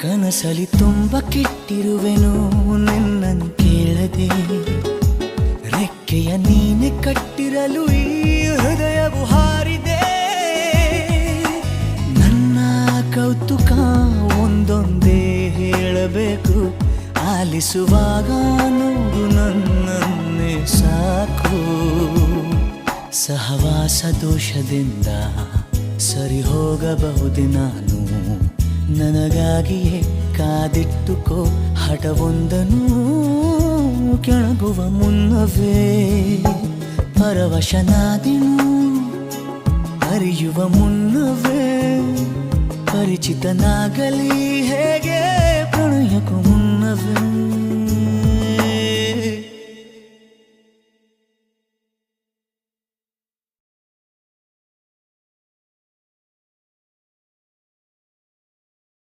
ಕನಸಲಿ ತುಂಬ ಕೆಟ್ಟಿರುವೆನು ನಿನ್ನನ್ನು ಕೇಳದೆ, ರೆಕ್ಕೆಯ ನೀನೆ ಕಟ್ಟಿರಲು ಈ ಹೃದಯವು ಹಾರಿದೆ. ನನ್ನ ಕೌತುಕ ಒಂದೊಂದೇ ಹೇಳಬೇಕು, ಆಲಿಸುವಾಗ ನೋಡು ನನ್ನನ್ನೇ ಸಾಕು. ಸಹವಾಸ ದೋಷದಿಂದ ಸರಿ ಹೋಗಬಹುದೇ ನಾನು, ನನಗಾಗಿಯೇ ಕಾದಿಟ್ಟುಕೋ ಹಠವೊಂದನು. ಕೆಳಗುವ ಮುನ್ನವೇ ಪರವಶನಾದೆನು, ಅರಿಯುವ ಮುನ್ನವೇ ಪರಿಚಿತನಾಗಲಿ ಹೇಗೆ ಪ್ರಣಯಕ್ಕೂ ಮುನ್ನವೇ.